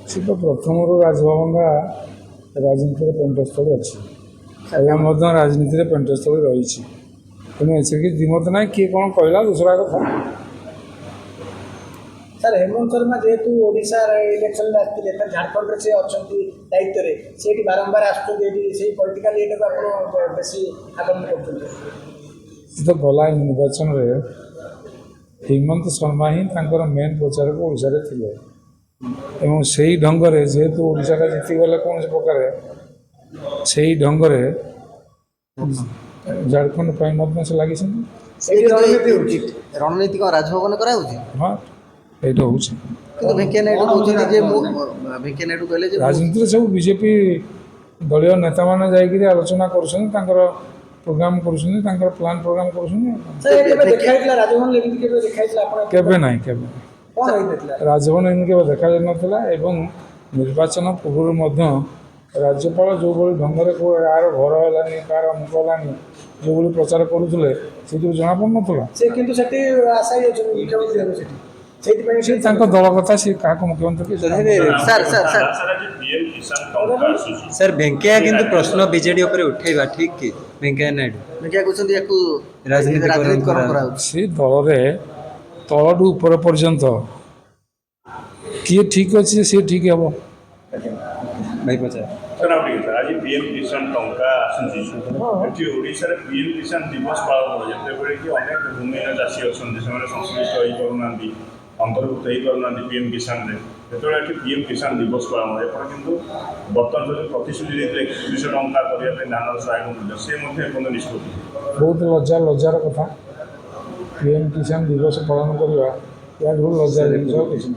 ସେ ତ ପ୍ରଥମରୁ ରାଜଭବନଟା ରାଜନୀତିରେ ପେଣ୍ଠସ୍ଥଳୀ ଅଛି, ଏବେ ମଧ୍ୟ ରାଜନୀତିରେ ପେଣ୍ଠସ୍ଥଳୀ ରହିଛି। ତେଣୁ ଏଥିରେ କିଛି ଦ୍ୱିମତ ନାହିଁ, କିଏ କ'ଣ କହିଲା ଦୂସରା କଥା। ସାର୍ ହେମନ୍ତ ଶର୍ମା ଯେହେତୁ ଓଡ଼ିଶାର ଇଲେକ୍ସନରେ ଆସିଥିଲେ, ଝାଡ଼ଖଣ୍ଡରେ ସେ ଅଛନ୍ତି ଦାୟିତ୍ୱରେ, ସେଇଠି ବାରମ୍ବାର ଆସୁଛନ୍ତି, ଏଠି ସେଇ ପଲିଟିକାଲ ଇଏଟାକୁ ଆପଣ ବେଶୀ ଆକଳନ କରୁଛନ୍ତି। ସେ ତ ଗଲା ନିର୍ବାଚନରେ ହେମନ୍ତ ଶର୍ମା ହିଁ ତାଙ୍କର ମେନ୍ ପ୍ରଚାରକ ଓଡ଼ିଶାରେ ଥିଲେ ଏବଂ ସେଇ ଢଙ୍ଗରେ ଯେହେତୁ ଓଡ଼ିଶାଟା ଜିତିଗଲେ କୌଣସି ପ୍ରକାରେ ସେଇ ଢଙ୍ଗରେ ଝାଡ଼ଖଣ୍ଡ ପାଇଁ ମଧ୍ୟ ସେ ଲାଗିଛନ୍ତି। ସେଇଠି ରଣନୀତି ହେଉଛି। ରଣନୀତି କ'ଣ ରାଜଭବନ କରାହେଉଛି? ହଁ, ଏଇଟା ହେଉଛି। କିନ୍ତୁ ଭେଙ୍କିୟା ନାଇଡୁ କହୁଛନ୍ତି ଯେ ଭେଙ୍କିୟା ନାଇଡୁ କହିଲେ ଯେ ରାଜନୀତିରେ ସବୁ ବିଜେପି ଦଳୀୟ ନେତାମାନେ ଯାଇକରି ଆଲୋଚନା କରୁଛନ୍ତି, ତାଙ୍କର ପ୍ରୋଗ୍ରାମ କରୁଛନ୍ତି, ତାଙ୍କର ପ୍ଲାନ୍ ପ୍ରୋଗ୍ରାମ କରୁଛନ୍ତି। କେବେ ନାହିଁ, କେବେ ନାହିଁ। ରାଜଭବନ ଏମିତି କେବେ ଦେଖାଯାଇନଥିଲା ଏବଂ ନିର୍ବାଚନ ପୂର୍ବରୁ ମଧ୍ୟ ରାଜ୍ୟପାଳ ଯେଉଁଭଳି ଢଙ୍ଗରେ କାହାର ଘର ହେଲାନି, କାହାର ଅମୁକ ହେଲାନି, ଯେଉଁଭଳି ପ୍ରଚାର କରୁଥିଲେ ସେଥିରୁ ଜଣାପଡ଼ୁନଥିଲା। ସେ କିନ୍ତୁ ସେଠି ଆଶାୟୀ ଅଛନ୍ତି ମୁଖ୍ୟମନ୍ତ୍ରୀ ହେବେ ସେଠି, ସେଇଥିପାଇଁ ସେ ତାଙ୍କ ଦଳ କଥା, ସେ କାହାକୁ ମୁଖ୍ୟମନ୍ତ୍ରୀ ସାର୍ ଭେଙ୍କିୟା କିନ୍ତୁ ପ୍ରଶ୍ନ ବିଜେଡି ଉପରେ ଉଠେଇବା ଠିକ୍ କି? ଭେଙ୍କିୟା ନାଇଡୁ ଭେଙ୍କିୟା କହୁଛନ୍ତି ୟାକୁ ରାଜନୀତିକରଣ କରାହେଉଛି। ସେ ଦଳରେ ତଳଠୁ ଉପର ପର୍ଯ୍ୟନ୍ତ କିଏ ଠିକ୍ ଅଛି, ସିଏ ଠିକ୍ ହେବ। ଭାଇ ପଚାର आज पीएम किसान टंका आसूची ओडिशा पीएम किसान दिवस पालन हो जितेबाला कि अनेक भूमिहीन चाषी अच्छा से संश्लिष्ट हो पारना अंतर्भुक्त हो पारना पीएम किसान जो पीएम किसान दिवस पालन हो कि बर्तमान जो प्रतिश्रुति देते 100 टंका करने धान सहायक मूल्य से निष्पत्ति बहुत लज्जार कथा। पीएम किसान दिवस पालन करवा या लज्जा जिन किसी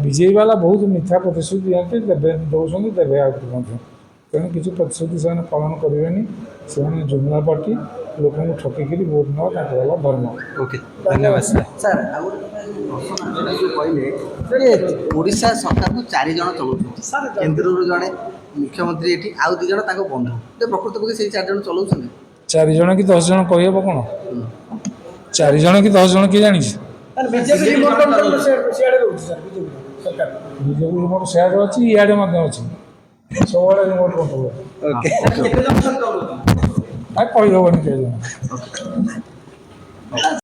विजयी वाला बहुत मिथ्या प्रतिश्रुति दिखाते दौरान देवे आगे तेणु किसी प्रतिश्रुति से पालन करेंगे से जुमला पार्टी लोक ठकिकी भोट ना धर्म। ओके धन्यवाद सर कहले ओडिशा सरकार को 4 जन चलाउछन, केंद्र जड़े मुख्यमंत्री एठी आउ 2 जन ताको बंधु प्रकृत पक्षे से 4 जन चलाउछन। 4 जन कि 10 जन कहब कौन 4 जन कि 10 जन किए जानी बीजेपी रिमोट सियाड़े अच्छी इे अच्छी सब रिमोट कंट्रोल कहबनी।